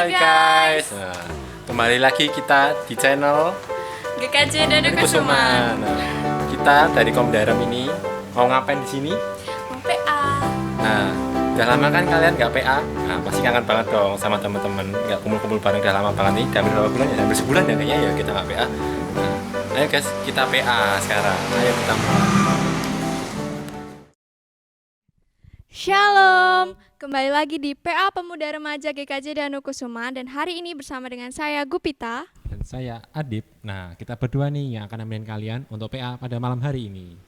Hai guys. Nah, kembali lagi kita di channel GKJ Danu Kusuma. Kusuma. Nah, kita dari Komdaram ini mau ngapain di sini? Mau PA. Nah, udah lama kan kalian nggak PA? Nah, pasti kangen banget dong sama teman-teman. Nggak kumpul-kumpul bareng udah lama banget nih. Udah berapa bulan ya? Hampir sebulan ya kayaknya ya kita nggak PA. Nah, ayo guys, kita PA sekarang. Ayo kita mulai. Shalom, kembali lagi di PA Pemuda Remaja GKJ Danu Kusuma dan hari ini bersama dengan saya Gupita Dan saya Adip. Nah, kita berdua nih yang akan nemenin kalian untuk PA pada malam hari ini.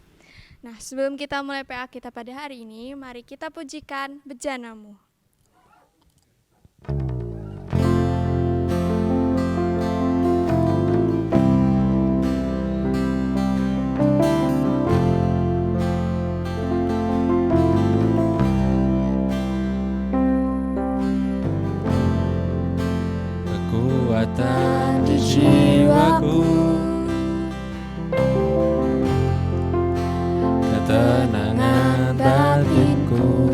Nah, sebelum kita mulai PA kita pada hari ini, mari kita pujikan bejanamu. Kekuatan di jiwaku, ketenangan batinku,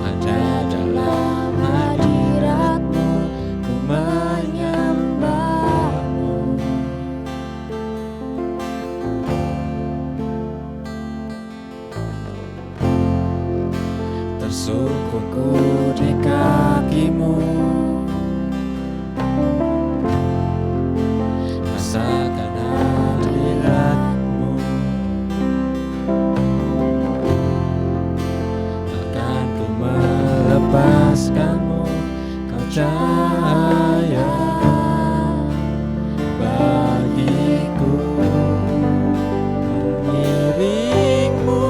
ada dalam hadiratmu, ku menyembahmu. Tersungkurku di kakimu, rasakan hadiratmu, akan ku melepaskanmu, kau cahaya bagiku, mengiringmu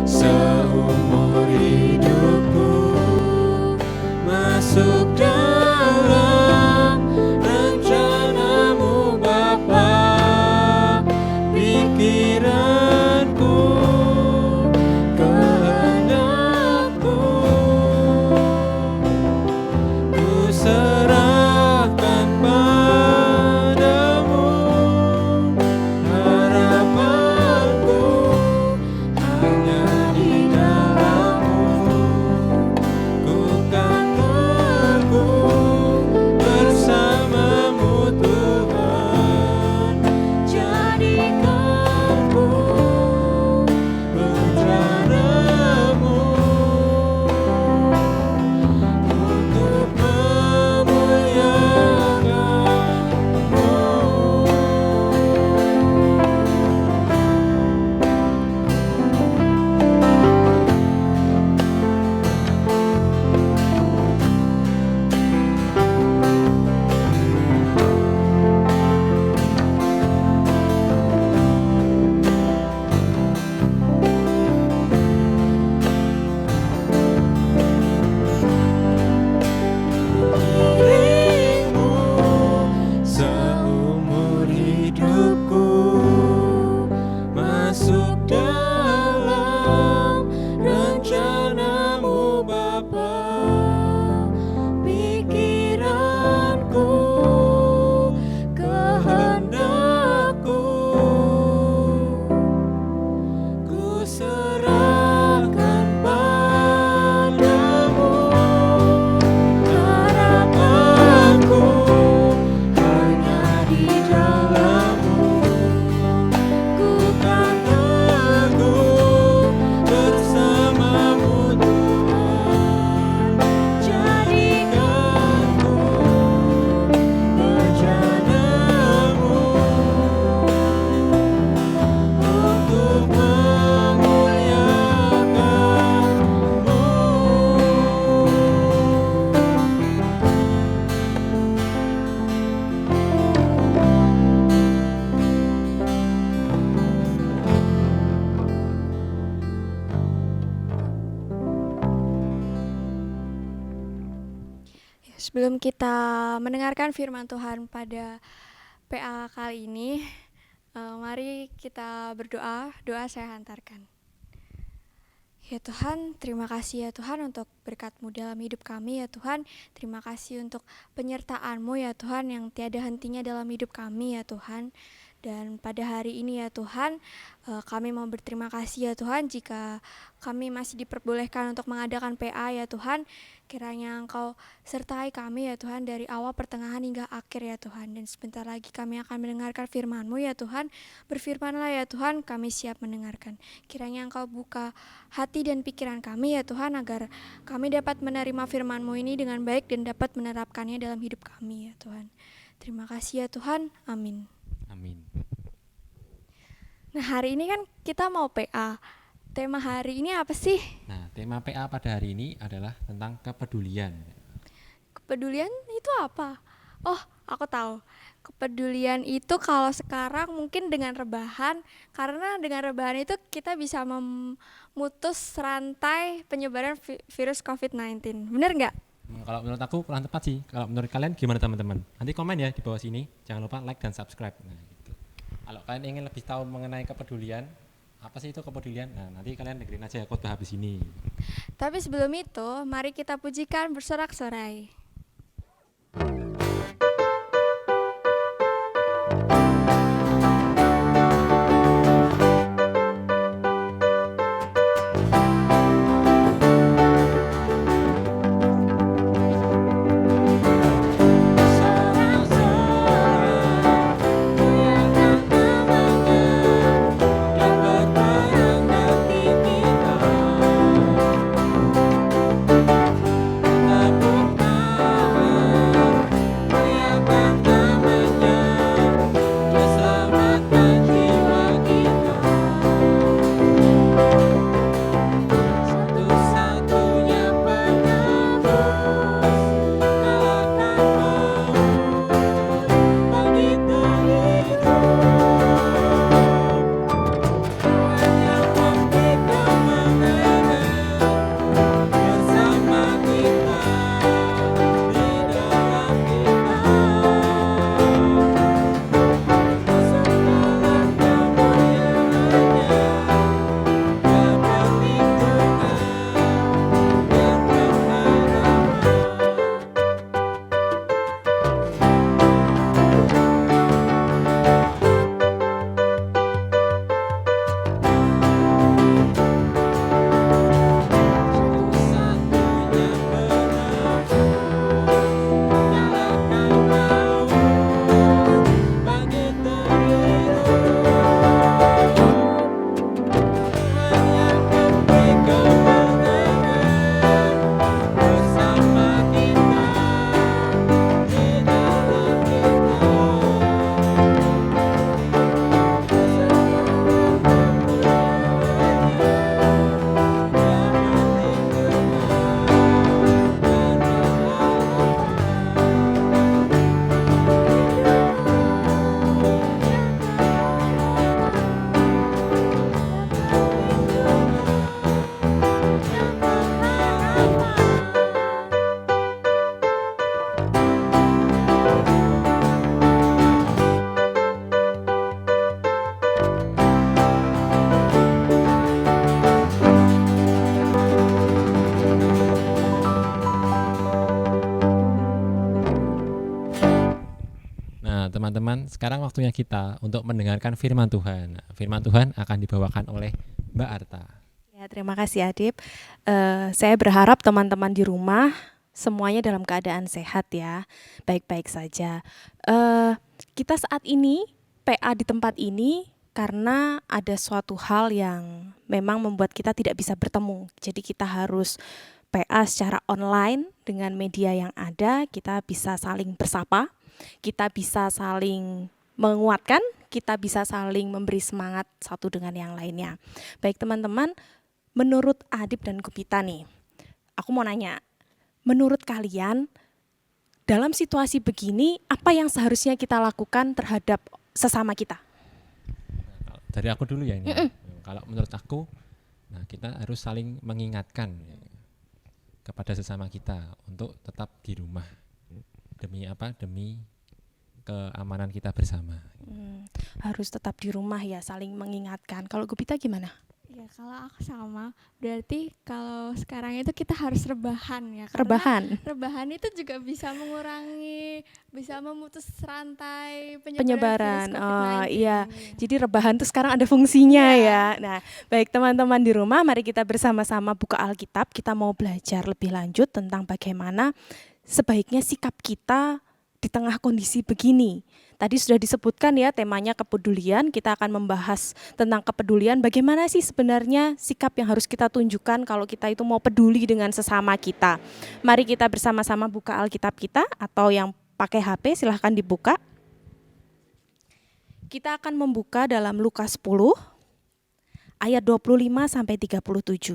seumur hidupku, masuk dalam rencanamu Bapa, pikiranku, kehendakku, ku serahkan padamu, harapanku hanya di dalam-Mu, ku kan teguh bersama-Mu Tuhan, jadikanku rencana-Mu untuk mengiringmu seumur hidupku, masuk dalam rencana-Mu Bapa, pikiranku, kehendakku, ku serahkan padamu, harapanku hanya di dalam-Mu, ku kan teguh bersama-Mu Tuhan, jadikanku rencana-Mu untuk Sebelum kita mendengarkan firman Tuhan pada PA kali ini, mari kita berdoa. Doa saya hantarkan. Ya Tuhan, terima kasih ya Tuhan untuk berkat-Mu dalam hidup kami ya Tuhan. Terima kasih untuk penyertaan-Mu ya Tuhan yang tiada hentinya dalam hidup kami ya Tuhan. Dan pada hari ini ya Tuhan, kami mau berterima kasih ya Tuhan jika kami masih diperbolehkan untuk mengadakan PA ya Tuhan. Kiranya Engkau sertai kami ya Tuhan dari awal, pertengahan hingga akhir ya Tuhan. Dan sebentar lagi kami akan mendengarkan firman-Mu ya Tuhan. Berfirmanlah ya Tuhan, kami siap mendengarkan. Kiranya Engkau buka hati dan pikiran kami ya Tuhan, agar kami dapat menerima firman-Mu ini dengan baik dan dapat menerapkannya dalam hidup kami ya Tuhan. Terima kasih ya Tuhan, amin. Amin. Nah, hari ini kan kita mau PA. Tema hari ini apa sih? Nah, tema PA pada hari ini adalah tentang kepedulian. Kepedulian itu apa? Oh, aku tahu. Kepedulian itu kalau sekarang mungkin dengan rebahan, karena dengan rebahan itu kita bisa memutus rantai penyebaran virus COVID-19. Bener nggak? Kalau menurut aku kurang tepat sih. Kalau menurut kalian gimana teman-teman? Nanti komen ya di bawah sini. Jangan lupa like dan subscribe. Nah, gitu. Kalau kalian ingin lebih tahu mengenai kepedulian, apa sih itu kepedulian? Nah, nanti kalian dengerin aja khotbah habis ini. Tapi sebelum itu, mari kita pujikan bersorak-sorai. Teman-teman, sekarang waktunya kita untuk mendengarkan firman Tuhan. Firman Tuhan akan dibawakan oleh Mbak Arta. Ya, terima kasih Adib. Saya berharap teman-teman di rumah semuanya dalam keadaan sehat ya, baik-baik saja. Kita saat ini PA di tempat ini karena ada suatu hal yang memang membuat kita tidak bisa bertemu. Jadi kita harus PA secara online dengan media yang ada, kita bisa saling bersapa, kita bisa saling menguatkan, kita bisa saling memberi semangat satu dengan yang lainnya. Baik teman-teman, menurut Adib dan Gupita nih, aku mau nanya, menurut kalian dalam situasi begini, apa yang seharusnya kita lakukan terhadap sesama kita? Dari aku dulu ya ini. Kalau menurut aku, nah kita harus saling mengingatkan ya, kepada sesama kita untuk tetap di rumah. Demi apa? Demi keamanan kita bersama. Harus tetap di rumah ya, saling mengingatkan. Kalau Gupita gimana? Ya, kalau aku sama, berarti kalau sekarang itu kita harus rebahan ya. Karena Rebahan. rebahan itu juga bisa mengurangi, bisa memutus rantai Penyebaran. virus Oh COVID-19. iya. Jadi rebahan tuh sekarang ada fungsinya Iya. ya. Nah, baik teman-teman di rumah, mari kita bersama-sama buka Alkitab. Kita mau belajar lebih lanjut tentang bagaimana sebaiknya sikap kita di tengah kondisi begini. Tadi sudah disebutkan ya temanya kepedulian. Kita akan membahas tentang kepedulian. Bagaimana sih sebenarnya sikap yang harus kita tunjukkan kalau kita itu mau peduli dengan sesama kita. Mari kita bersama-sama buka Alkitab kita, atau yang pakai HP silahkan dibuka. Kita akan membuka dalam Lukas 10 ayat 25 sampai 37.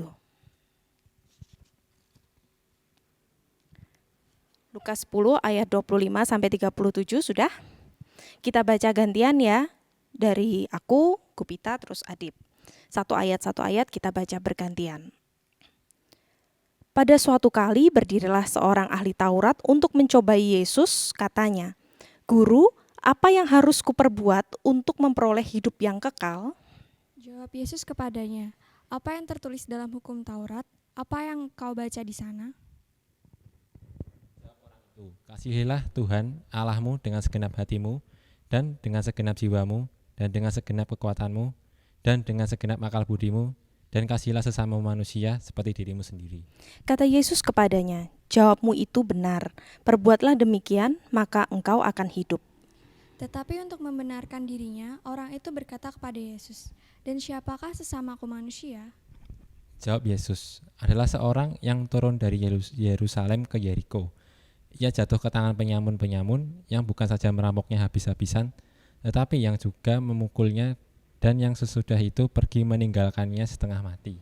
Lukas 10 ayat 25 sampai 37 sudah? Kita baca gantian ya, dari aku, Gupita, terus Adip. Satu ayat kita baca bergantian. Pada suatu kali berdirilah seorang ahli Taurat untuk mencobai Yesus, katanya, "Guru, apa yang harus kuperbuat untuk memperoleh hidup yang kekal?" Jawab Yesus kepadanya, "Apa yang tertulis dalam hukum Taurat? Apa yang kau baca di sana?" Kasihilah Tuhan Allahmu dengan segenap hatimu, dan dengan segenap jiwamu, dan dengan segenap kekuatanmu, dan dengan segenap akal budimu, dan kasihilah sesama manusia seperti dirimu sendiri. Kata Yesus kepadanya, "Jawabmu itu benar. Perbuatlah demikian, maka engkau akan hidup." Tetapi untuk membenarkan dirinya, orang itu berkata kepada Yesus, "Dan siapakah sesamaku manusia?" Jawab Yesus, "Adalah seorang yang turun dari Yerusalem ke Yeriko. Ia jatuh ke tangan penyamun-penyamun yang bukan saja merampoknya habis-habisan, tetapi yang juga memukulnya, dan yang sesudah itu pergi meninggalkannya setengah mati."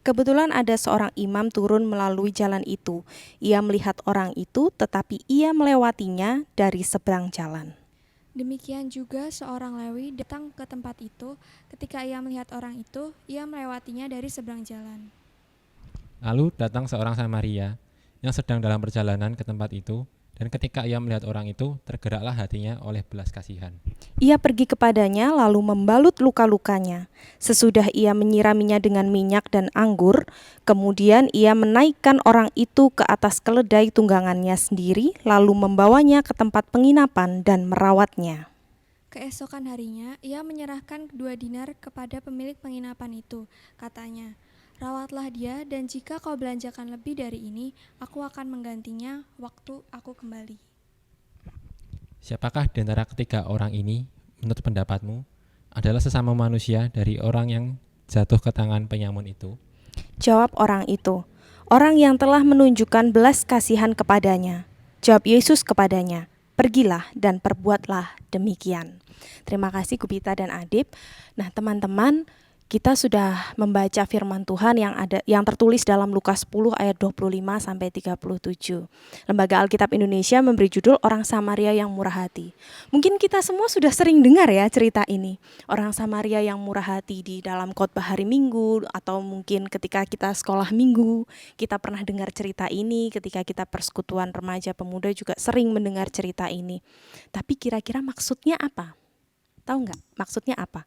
Kebetulan ada seorang imam turun melalui jalan itu. Ia melihat orang itu, tetapi ia melewatinya dari seberang jalan. Demikian juga seorang Lewi datang ke tempat itu. Ketika ia melihat orang itu, ia melewatinya dari seberang jalan. Lalu datang seorang Samaria yang sedang dalam perjalanan ke tempat itu, dan ketika ia melihat orang itu, tergeraklah hatinya oleh belas kasihan. Ia pergi kepadanya lalu membalut luka-lukanya. Sesudah ia menyiraminya dengan minyak dan anggur, kemudian ia menaikkan orang itu ke atas keledai tunggangannya sendiri, lalu membawanya ke tempat penginapan dan merawatnya. Keesokan harinya, ia menyerahkan 2 dinar kepada pemilik penginapan itu. Katanya, "Rawatlah dia, dan jika kau belanjakan lebih dari ini, aku akan menggantinya waktu aku kembali." Siapakah di antara ketiga orang ini, menurut pendapatmu, adalah sesama manusia dari orang yang jatuh ke tangan penyamun itu? Jawab orang itu, "Orang yang telah menunjukkan belas kasihan kepadanya." Jawab Yesus kepadanya, "Pergilah dan perbuatlah demikian." Terima kasih Gupita dan Adip. Nah teman-teman, kita sudah membaca firman Tuhan yang tertulis dalam Lukas 10 ayat 25 sampai 37. Lembaga Alkitab Indonesia memberi judul Orang Samaria yang Murah Hati. Mungkin kita semua sudah sering dengar ya cerita ini. Orang Samaria yang murah hati di dalam khotbah hari Minggu, atau mungkin ketika kita sekolah Minggu, kita pernah dengar cerita ini. Ketika kita persekutuan remaja pemuda juga sering mendengar cerita ini. Tapi kira-kira maksudnya apa? Tahu nggak maksudnya apa?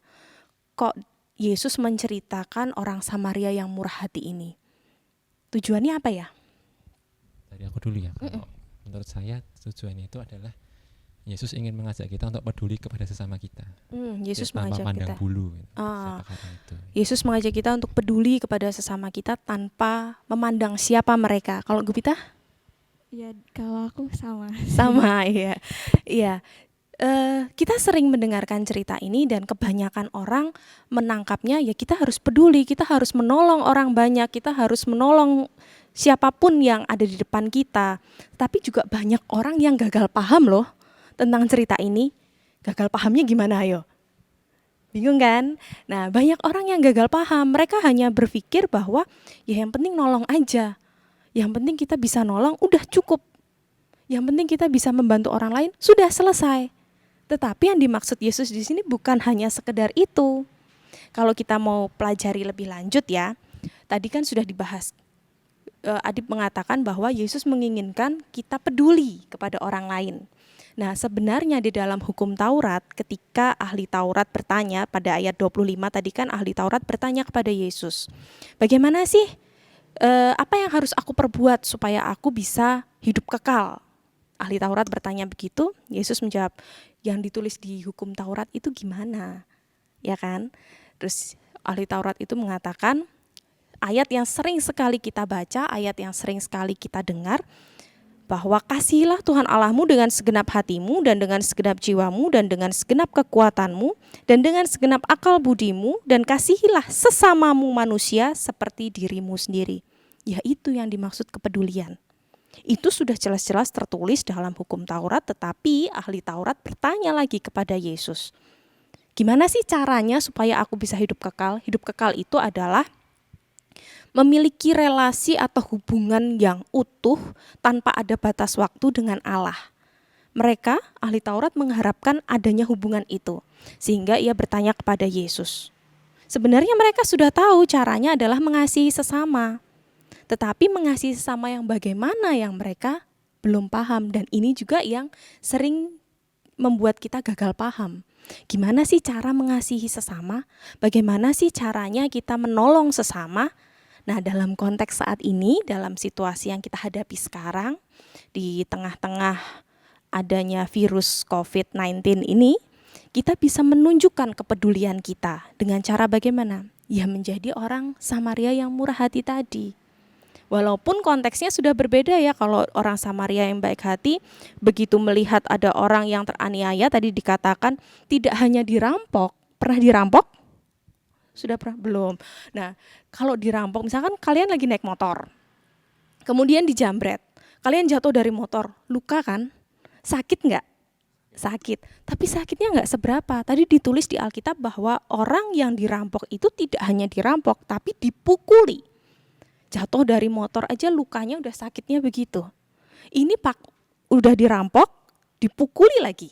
Kok Yesus menceritakan orang Samaria yang murah hati ini? Tujuannya apa ya? Dari aku dulu ya. Kalau menurut saya tujuannya itu adalah Yesus ingin mengajak kita untuk peduli kepada sesama kita. Yesus tanpa mengajak pandang kita. bulu. Siapakah orang itu? Yesus mengajak kita untuk peduli kepada sesama kita tanpa memandang siapa mereka. Kalau Gupita? Ya, kalau aku sama. Sama ya. Iya. Kita sering mendengarkan cerita ini dan kebanyakan orang menangkapnya ya kita harus peduli, kita harus menolong orang banyak, kita harus menolong siapapun yang ada di depan kita. Tapi juga banyak orang yang gagal paham loh tentang cerita ini. Gagal pahamnya gimana ayo? Bingung kan? Nah banyak orang yang gagal paham, mereka hanya berpikir bahwa ya yang penting nolong aja. Yang penting kita bisa nolong udah cukup. Yang penting kita bisa membantu orang lain sudah selesai. Tetapi yang dimaksud Yesus di sini bukan hanya sekedar itu. Kalau kita mau pelajari lebih lanjut ya, tadi kan sudah dibahas. Adip mengatakan bahwa Yesus menginginkan kita peduli kepada orang lain. Nah, sebenarnya di dalam hukum Taurat, ketika ahli Taurat bertanya pada ayat 25 tadi kan ahli Taurat bertanya kepada Yesus, bagaimana sih, apa yang harus aku perbuat supaya aku bisa hidup kekal? Ahli Taurat bertanya begitu, Yesus menjawab, yang ditulis di hukum Taurat itu gimana? Ya kan? Terus ahli Taurat itu mengatakan, ayat yang sering sekali kita baca, ayat yang sering sekali kita dengar, bahwa kasihilah Tuhan Allahmu dengan segenap hatimu dan dengan segenap jiwamu dan dengan segenap kekuatanmu dan dengan segenap akal budimu, dan kasihilah sesamamu manusia seperti dirimu sendiri. Ya, itu yang dimaksud kepedulian. Itu sudah jelas-jelas tertulis dalam hukum Taurat, tetapi ahli Taurat bertanya lagi kepada Yesus, gimana sih caranya supaya aku bisa hidup kekal? Hidup kekal itu adalah memiliki relasi atau hubungan yang utuh tanpa ada batas waktu dengan Allah. Mereka, ahli Taurat, mengharapkan adanya hubungan itu, sehingga ia bertanya kepada Yesus. Sebenarnya mereka sudah tahu caranya adalah mengasihi sesama, tetapi mengasihi sesama yang bagaimana yang mereka belum paham, dan ini juga yang sering membuat kita gagal paham. Gimana sih cara mengasihi sesama? Bagaimana sih caranya kita menolong sesama? Nah, dalam konteks saat ini, dalam situasi yang kita hadapi sekarang, di tengah-tengah adanya virus COVID-19 ini, kita bisa menunjukkan kepedulian kita dengan cara bagaimana? Ya, menjadi orang Samaria yang murah hati tadi. Walaupun konteksnya sudah berbeda ya, kalau orang Samaria yang baik hati, begitu melihat ada orang yang teraniaya, tadi dikatakan tidak hanya dirampok, pernah dirampok? Sudah pernah? Belum. Nah, kalau dirampok, misalkan kalian lagi naik motor, kemudian dijambret, kalian jatuh dari motor, luka kan? Sakit nggak? Sakit. Tapi sakitnya nggak seberapa. Tadi ditulis di Alkitab bahwa orang yang dirampok itu tidak hanya dirampok, tapi dipukuli. Jatuh dari motor aja lukanya udah sakitnya begitu. Ini udah dirampok, dipukuli lagi.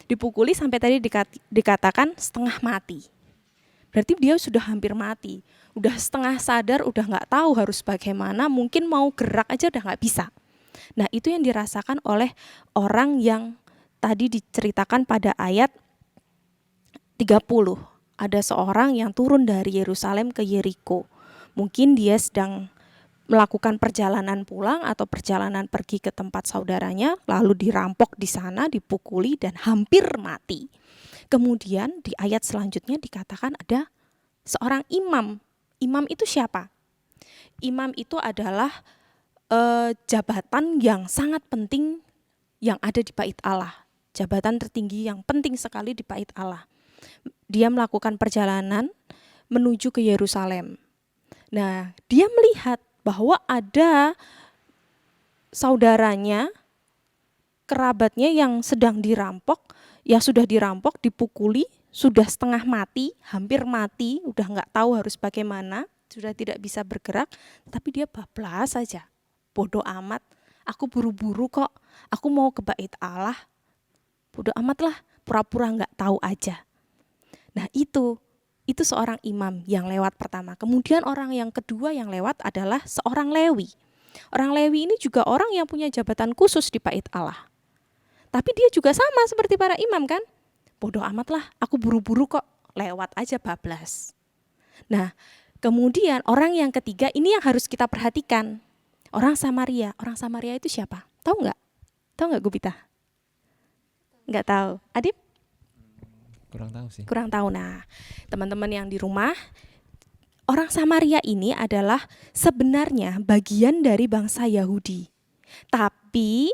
Dipukuli sampai tadi dikatakan setengah mati. Berarti dia sudah hampir mati, udah setengah sadar, udah nggak tahu harus bagaimana, mungkin mau gerak aja udah nggak bisa. Nah, itu yang dirasakan oleh orang yang tadi diceritakan pada ayat 30. Ada seorang yang turun dari Yerusalem ke Yeriko. Mungkin dia sedang melakukan perjalanan pulang atau perjalanan pergi ke tempat saudaranya, lalu dirampok di sana, dipukuli dan hampir mati. Kemudian di ayat selanjutnya dikatakan ada seorang imam. Imam itu siapa? Imam itu adalah jabatan yang sangat penting yang ada di Bait Allah. Jabatan tertinggi yang penting sekali di Bait Allah. Dia melakukan perjalanan menuju ke Yerusalem. Nah, dia melihat bahwa ada saudaranya, kerabatnya yang sedang dirampok, yang sudah dirampok, dipukuli, sudah setengah mati, hampir mati, udah nggak tahu harus bagaimana, sudah tidak bisa bergerak, tapi dia bablas saja, bodoh amat, aku buru-buru kok, aku mau ke Bait Allah, bodoh amat lah, pura-pura nggak tahu aja. Nah, itu seorang imam yang lewat pertama. Kemudian orang yang kedua yang lewat adalah seorang Lewi. Orang Lewi ini juga orang yang punya jabatan khusus di Bait Allah. Tapi dia juga sama seperti para imam kan? Bodoh amat lah, aku buru-buru kok, lewat aja bablas. Nah, kemudian orang yang ketiga ini yang harus kita perhatikan. Orang Samaria. Orang Samaria itu siapa? Tahu nggak? Tahu nggak Gupita? Nggak tahu. Adip? Kurang tahu sih. Kurang tahu. Nah, teman-teman yang di rumah, orang Samaria ini adalah sebenarnya bagian dari bangsa Yahudi. Tapi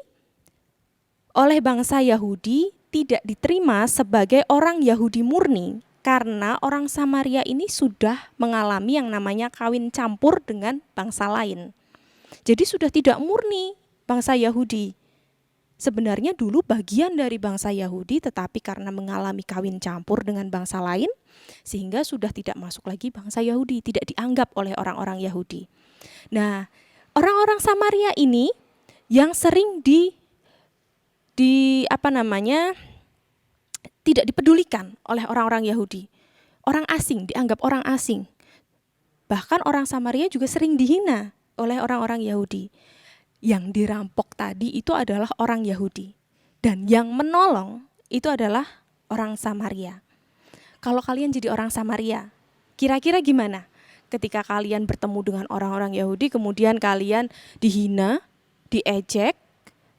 oleh bangsa Yahudi tidak diterima sebagai orang Yahudi murni karena orang Samaria ini sudah mengalami yang namanya kawin campur dengan bangsa lain. Jadi sudah tidak murni bangsa Yahudi. Sebenarnya dulu bagian dari bangsa Yahudi, tetapi karena mengalami kawin campur dengan bangsa lain, sehingga sudah tidak masuk lagi bangsa Yahudi, tidak dianggap oleh orang-orang Yahudi. Nah, orang-orang Samaria ini yang sering tidak dipedulikan oleh orang-orang Yahudi. Orang asing, dianggap orang asing. Bahkan orang Samaria juga sering dihina oleh orang-orang Yahudi. Yang dirampok tadi itu adalah orang Yahudi. dan yang menolong itu adalah orang Samaria. Kalau kalian jadi orang Samaria, kira-kira gimana? Ketika kalian bertemu dengan orang-orang Yahudi, kemudian kalian dihina, diejek,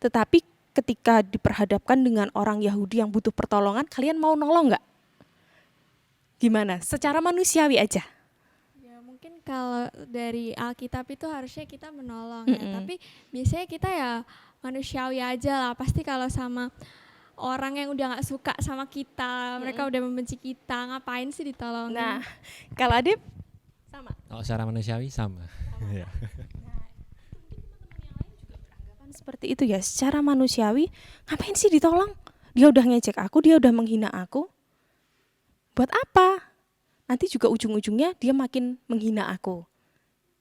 tetapi ketika diperhadapkan dengan orang Yahudi yang butuh pertolongan, kalian mau nolong nggak? Gimana? Secara manusiawi aja. Ya mungkin kalau dari Alkitab itu harusnya kita menolong ya, tapi biasanya kita ya manusiawi aja lah. Pasti kalau sama orang yang udah nggak suka sama kita, mereka udah membenci kita, ngapain sih ditolongin? Nah, kalau Adip sama. Kalau secara manusiawi sama. Iya. Kan seperti itu ya, secara manusiawi ngapain sih ditolong? Dia udah ngejek aku, dia udah menghina aku. Buat apa? Nanti juga ujung-ujungnya dia makin menghina aku.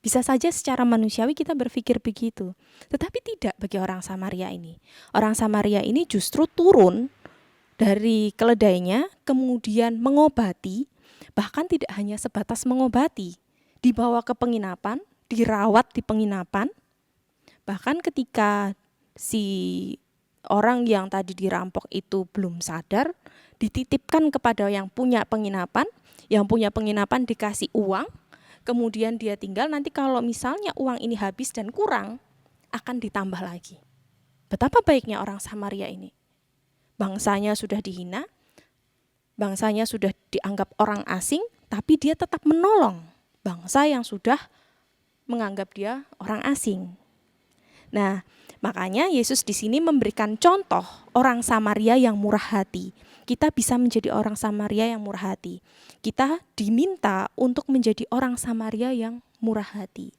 Bisa saja secara manusiawi kita berpikir begitu. Tetapi tidak bagi orang Samaria ini. Orang Samaria ini justru turun dari keledainya, kemudian mengobati, bahkan tidak hanya sebatas mengobati. Dibawa ke penginapan, dirawat di penginapan. Bahkan ketika si orang yang tadi dirampok itu belum sadar, dititipkan kepada yang punya penginapan dikasih uang, kemudian dia tinggal, nanti kalau misalnya uang ini habis dan kurang, akan ditambah lagi. Betapa baiknya orang Samaria ini. Bangsanya sudah dihina, bangsanya sudah dianggap orang asing, tapi dia tetap menolong bangsa yang sudah menganggap dia orang asing. Nah, makanya Yesus di sini memberikan contoh orang Samaria yang murah hati. Kita bisa menjadi orang Samaria yang murah hati. Kita diminta untuk menjadi orang Samaria yang murah hati.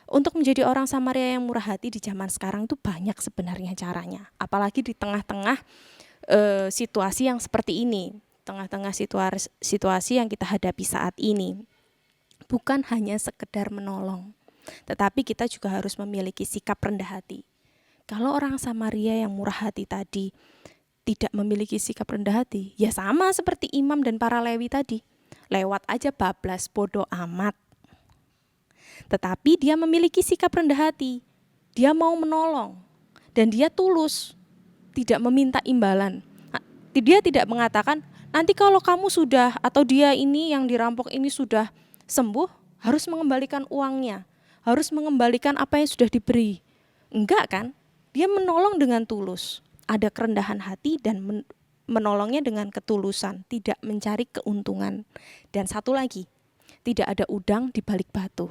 Untuk menjadi orang Samaria yang murah hati di zaman sekarang itu banyak sebenarnya caranya. Apalagi di tengah-tengah situasi yang seperti ini. Tengah-tengah situasi yang kita hadapi saat ini. Bukan hanya sekedar menolong, tetapi kita juga harus memiliki sikap rendah hati. Kalau orang Samaria yang murah hati tadi tidak memiliki sikap rendah hati, ya sama seperti imam dan para Lewi tadi. Lewat aja bablas, bodoh amat. Tetapi dia memiliki sikap rendah hati. Dia mau menolong. Dan dia tulus. Tidak meminta imbalan. Dia tidak mengatakan, nanti kalau kamu sudah, atau dia ini yang dirampok ini sudah sembuh, harus mengembalikan uangnya. Harus mengembalikan apa yang sudah diberi. Enggak kan? Dia menolong dengan tulus. Ada kerendahan hati dan menolongnya dengan ketulusan, tidak mencari keuntungan. Dan satu lagi, tidak ada udang di balik batu.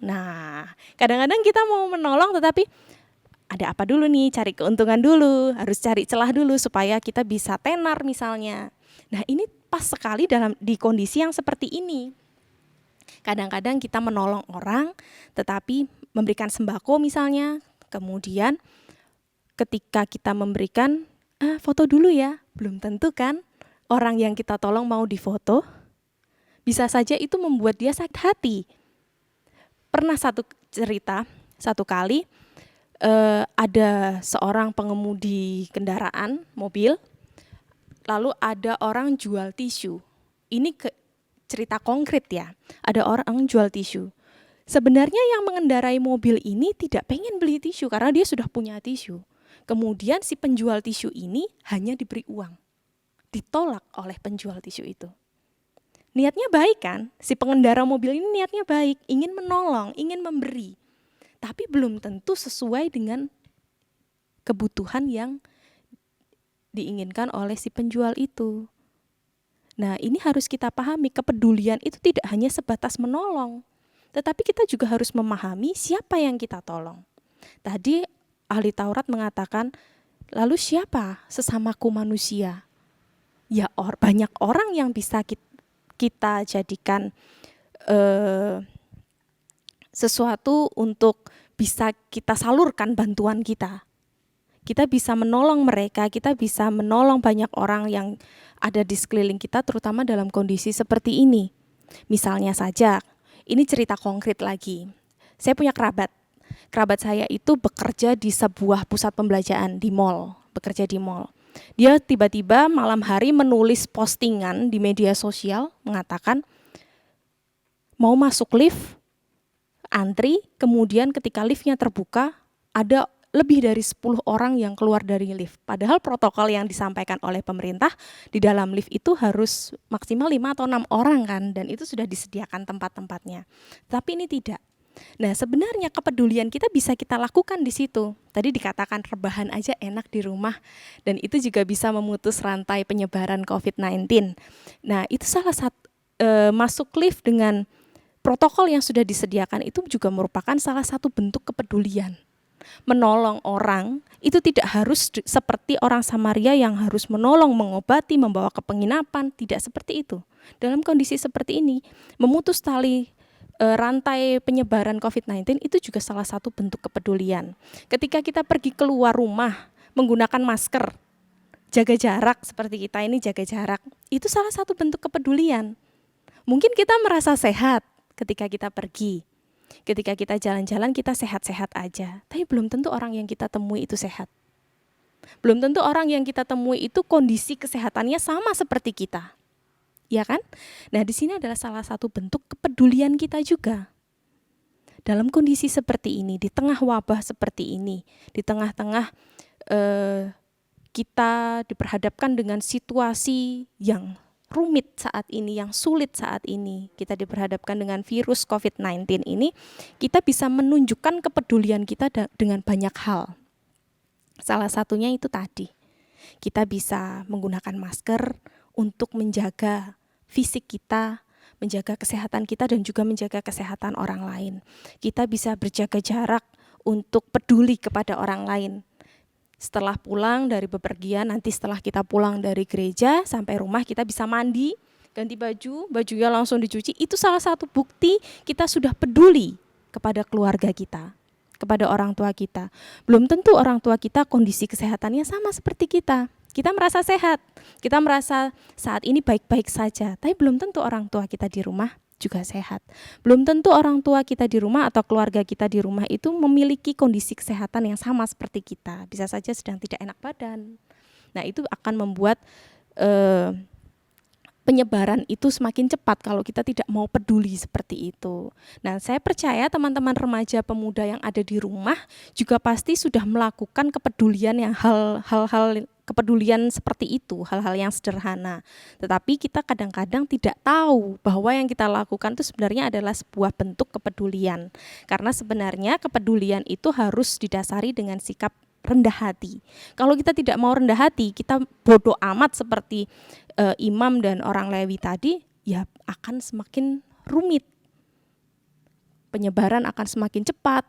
Nah, kadang-kadang kita mau menolong tetapi ada apa dulu nih, cari keuntungan dulu, harus cari celah dulu supaya kita bisa tenar misalnya. Nah, ini pas sekali di kondisi yang seperti ini. Kadang-kadang kita menolong orang tetapi memberikan sembako misalnya, kemudian ketika kita memberikan, foto dulu ya, belum tentu kan orang yang kita tolong mau difoto. Bisa saja itu membuat dia sakit hati. Pernah satu kali ada seorang pengemudi kendaraan mobil, lalu ada orang jual tisu. Ini cerita konkret ya, ada orang jual tisu. Sebenarnya yang mengendarai mobil ini tidak pengen beli tisu karena dia sudah punya tisu. Kemudian si penjual tisu ini hanya diberi uang. Ditolak oleh penjual tisu itu. Niatnya baik kan? Si pengendara mobil ini niatnya baik, ingin menolong, ingin memberi. Tapi belum tentu sesuai dengan kebutuhan yang diinginkan oleh si penjual itu. Nah, ini harus kita pahami, kepedulian itu tidak hanya sebatas menolong. Tetapi kita juga harus memahami siapa yang kita tolong. Tadi ahli Taurat mengatakan, lalu siapa sesamaku manusia? Ya banyak orang yang bisa kita jadikan sesuatu untuk bisa kita salurkan bantuan kita. Kita bisa menolong mereka, kita bisa menolong banyak orang yang ada di sekeliling kita, terutama dalam kondisi seperti ini. Misalnya saja, ini cerita konkret lagi. Saya punya kerabat saya itu bekerja di sebuah pusat pembelanjaan di mall, bekerja di mall. Dia tiba-tiba malam hari menulis postingan di media sosial mengatakan mau masuk lift, antri, kemudian ketika liftnya terbuka ada lebih dari 10 orang yang keluar dari lift. Padahal protokol yang disampaikan oleh pemerintah di dalam lift itu harus maksimal 5 atau 6 orang kan, dan itu sudah disediakan tempat-tempatnya. Tapi ini tidak. Nah, sebenarnya kepedulian kita bisa kita lakukan di situ. Tadi dikatakan rebahan aja enak di rumah, dan itu juga bisa memutus rantai penyebaran COVID-19. Nah, itu salah satu masuk lift dengan protokol yang sudah disediakan itu juga merupakan salah satu bentuk kepedulian. Menolong orang itu tidak harus seperti orang Samaria yang harus menolong, mengobati, membawa ke penginapan, tidak seperti itu. Dalam kondisi seperti ini, memutus tali rantai penyebaran COVID-19 itu juga salah satu bentuk kepedulian. Ketika kita pergi keluar rumah menggunakan masker, jaga jarak seperti kita ini jaga jarak, itu salah satu bentuk kepedulian. Mungkin kita merasa sehat ketika kita pergi. Ketika kita jalan-jalan kita sehat-sehat aja, tapi belum tentu orang yang kita temui itu sehat. Belum tentu orang yang kita temui itu kondisi kesehatannya sama seperti kita. Ya kan? Nah, di sini adalah salah satu bentuk kepedulian kita juga. Dalam kondisi seperti ini, di tengah wabah seperti ini, di tengah-tengah kita diperhadapkan dengan situasi yang rumit saat ini, yang sulit saat ini, kita diperhadapkan dengan virus COVID-19 ini, kita bisa menunjukkan kepedulian kita dengan banyak hal. Salah satunya itu tadi, kita bisa menggunakan masker untuk menjaga fisik kita, menjaga kesehatan kita dan juga menjaga kesehatan orang lain. Kita bisa berjaga jarak untuk peduli kepada orang lain. Setelah pulang dari bepergian, nanti setelah kita pulang dari gereja sampai rumah kita bisa mandi, ganti baju, bajunya langsung dicuci. Itu salah satu bukti kita sudah peduli kepada keluarga kita, kepada orang tua kita. Belum tentu orang tua kita kondisi kesehatannya sama seperti kita. Kita merasa sehat, kita merasa saat ini baik-baik saja, tapi belum tentu orang tua kita di rumah juga sehat. Belum tentu orang tua kita di rumah atau keluarga kita di rumah itu memiliki kondisi kesehatan yang sama seperti kita. Bisa saja sedang tidak enak badan. Nah, itu akan membuat penyebaran itu semakin cepat kalau kita tidak mau peduli seperti itu. Nah, saya percaya teman-teman remaja pemuda yang ada di rumah juga pasti sudah melakukan kepedulian yang hal-hal kepedulian seperti itu, hal-hal yang sederhana. Tetapi kita kadang-kadang tidak tahu bahwa yang kita lakukan itu sebenarnya adalah sebuah bentuk kepedulian. Karena sebenarnya kepedulian itu harus didasari dengan sikap rendah hati. Kalau kita tidak mau rendah hati, kita bodoh amat seperti imam dan orang Lewi tadi, ya akan semakin rumit. Penyebaran akan semakin cepat,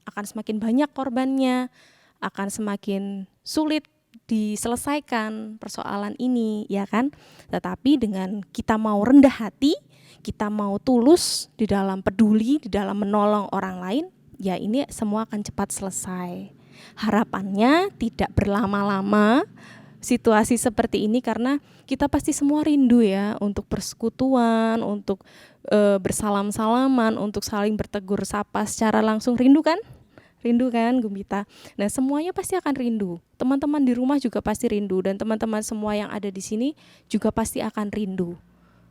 akan semakin banyak korbannya, akan semakin sulit diselesaikan persoalan ini, ya kan? Tetapi dengan kita mau rendah hati, kita mau tulus di dalam peduli, di dalam menolong orang lain, ya ini semua akan cepat selesai. Harapannya tidak berlama-lama situasi seperti ini karena kita pasti semua rindu ya untuk persekutuan, untuk bersalam-salaman, untuk saling bertegur sapa secara langsung. Rindu kan? Rindu kan, Gumbita? Nah, semuanya pasti akan rindu. Teman-teman di rumah juga pasti rindu, dan teman-teman semua yang ada di sini juga pasti akan rindu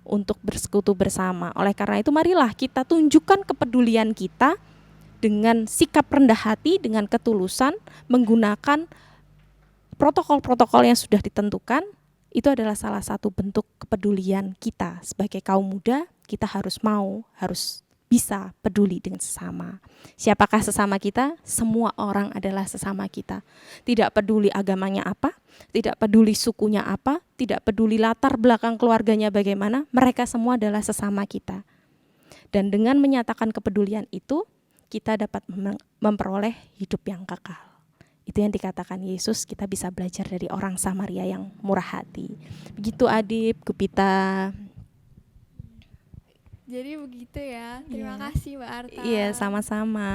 untuk bersekutu bersama. Oleh karena itu, marilah kita tunjukkan kepedulian kita dengan sikap rendah hati, dengan ketulusan, menggunakan protokol-protokol yang sudah ditentukan. Itu adalah salah satu bentuk kepedulian kita sebagai kaum muda. Kita harus bisa peduli dengan sesama. Siapakah sesama kita? Semua orang adalah sesama kita. Tidak peduli agamanya apa, tidak peduli sukunya apa, tidak peduli latar belakang keluarganya bagaimana, mereka semua adalah sesama kita. Dan dengan menyatakan kepedulian itu, kita dapat memperoleh hidup yang kekal. Itu yang dikatakan Yesus, kita bisa belajar dari orang Samaria yang murah hati. Begitu Adip, Gupita. Jadi begitu ya. Terima kasih Mbak Arta. Iya, sama-sama.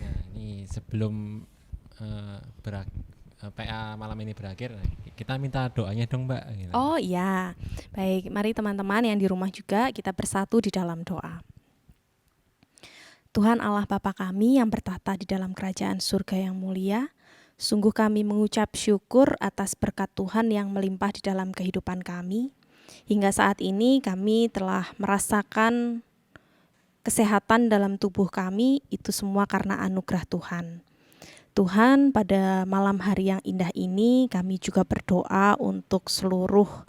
Nah, ini sebelum PA malam ini berakhir, kita minta doanya dong Mbak. Gitu. Oh iya, baik. Mari teman-teman yang di rumah juga kita bersatu di dalam doa. Tuhan Allah Bapa kami yang bertata di dalam kerajaan surga yang mulia, sungguh kami mengucap syukur atas berkat Tuhan yang melimpah di dalam kehidupan kami. Hingga saat ini kami telah merasakan kesehatan dalam tubuh kami, itu semua karena anugerah Tuhan. Tuhan, pada malam hari yang indah ini kami juga berdoa untuk seluruh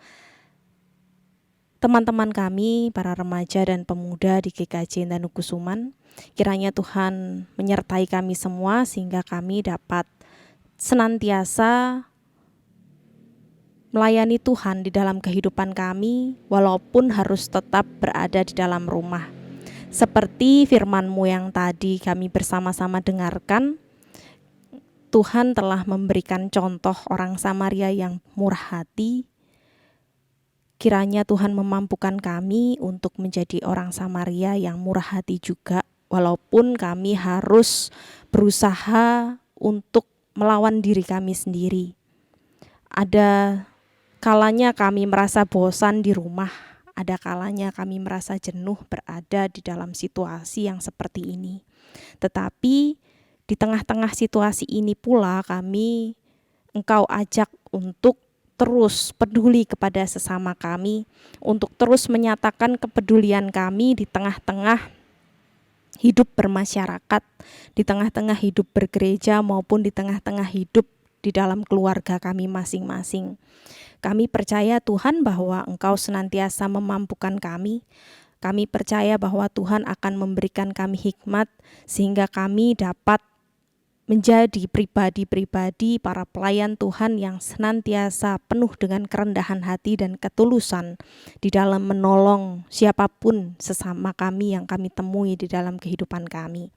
teman-teman kami, para remaja dan pemuda di GKJ Intan Kiranya Tuhan menyertai kami semua sehingga kami dapat senantiasa melayani Tuhan di dalam kehidupan kami, walaupun harus tetap berada di dalam rumah. Seperti firman-Mu yang tadi kami bersama-sama dengarkan, Tuhan telah memberikan contoh orang Samaria yang murah hati. Kiranya Tuhan memampukan kami untuk menjadi orang Samaria yang murah hati juga, walaupun kami harus berusaha untuk melawan diri kami sendiri. Ada kalanya kami merasa bosan di rumah, ada kalanya kami merasa jenuh berada di dalam situasi yang seperti ini. Tetapi di tengah-tengah situasi ini pula Engkau ajak untuk terus peduli kepada sesama kami, untuk terus menyatakan kepedulian kami di tengah-tengah hidup bermasyarakat, di tengah-tengah hidup bergereja maupun di tengah-tengah hidup di dalam keluarga kami masing-masing. Kami percaya Tuhan bahwa Engkau senantiasa memampukan kami. Kami percaya bahwa Tuhan akan memberikan kami hikmat sehingga kami dapat menjadi pribadi-pribadi para pelayan Tuhan yang senantiasa penuh dengan kerendahan hati dan ketulusan di dalam menolong siapapun sesama kami yang kami temui di dalam kehidupan kami.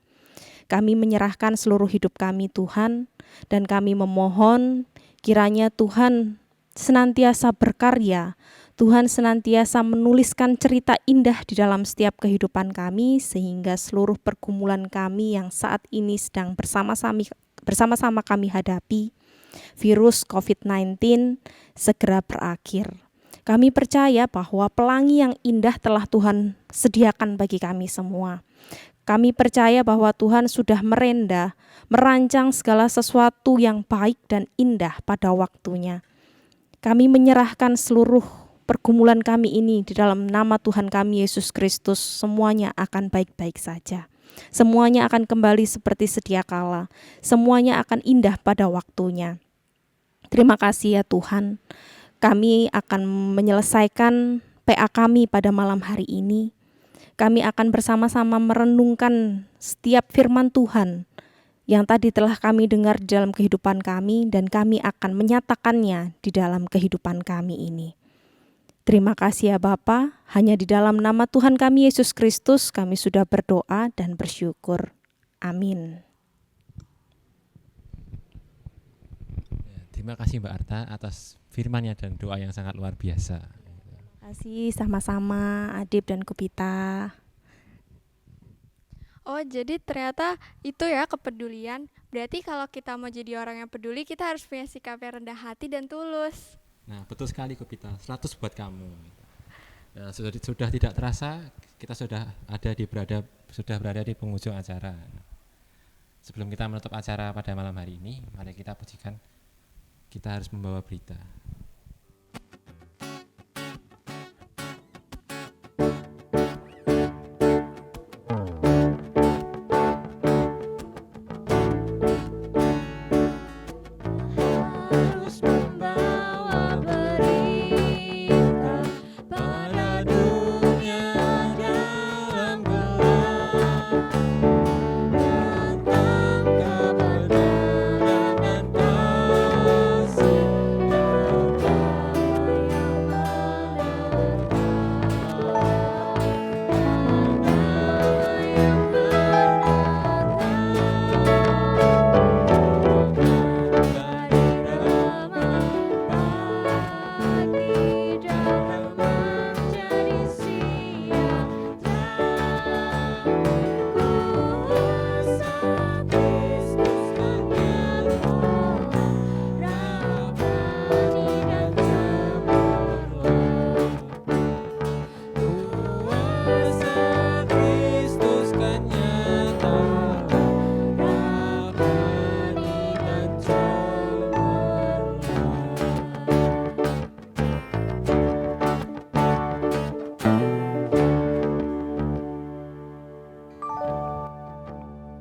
Kami menyerahkan seluruh hidup kami Tuhan, dan kami memohon kiranya Tuhan senantiasa berkarya, Tuhan senantiasa menuliskan cerita indah di dalam setiap kehidupan kami, sehingga seluruh pergumulan kami yang saat ini sedang bersama-sama kami hadapi, virus COVID-19 segera berakhir. Kami percaya bahwa pelangi yang indah telah Tuhan sediakan bagi kami semua. Kami percaya bahwa Tuhan sudah merancang segala sesuatu yang baik dan indah pada waktunya. Kami menyerahkan seluruh pergumulan kami ini di dalam nama Tuhan kami Yesus Kristus. Semuanya akan baik-baik saja. Semuanya akan kembali seperti sedia kala. Semuanya akan indah pada waktunya. Terima kasih ya Tuhan. Kami akan menyelesaikan PA kami pada malam hari ini. Kami akan bersama-sama merenungkan setiap firman Tuhan yang tadi telah kami dengar di dalam kehidupan kami, dan kami akan menyatakannya di dalam kehidupan kami ini. Terima kasih ya Bapa, hanya di dalam nama Tuhan kami Yesus Kristus kami sudah berdoa dan bersyukur. Amin. Terima kasih Mbak Arta atas firman-Nya dan doa yang sangat luar biasa. Terima kasih sama-sama Adib dan Kupita. Oh, jadi ternyata itu ya kepedulian. Berarti kalau kita mau jadi orang yang peduli, kita harus punya sikap yang rendah hati dan tulus. Nah, betul sekali Kupita, 100 buat kamu. Ya, sudah tidak terasa kita sudah berada di penghujung acara. Sebelum kita menutup acara pada malam hari ini, mari kita pujikan. Kita harus membawa berita.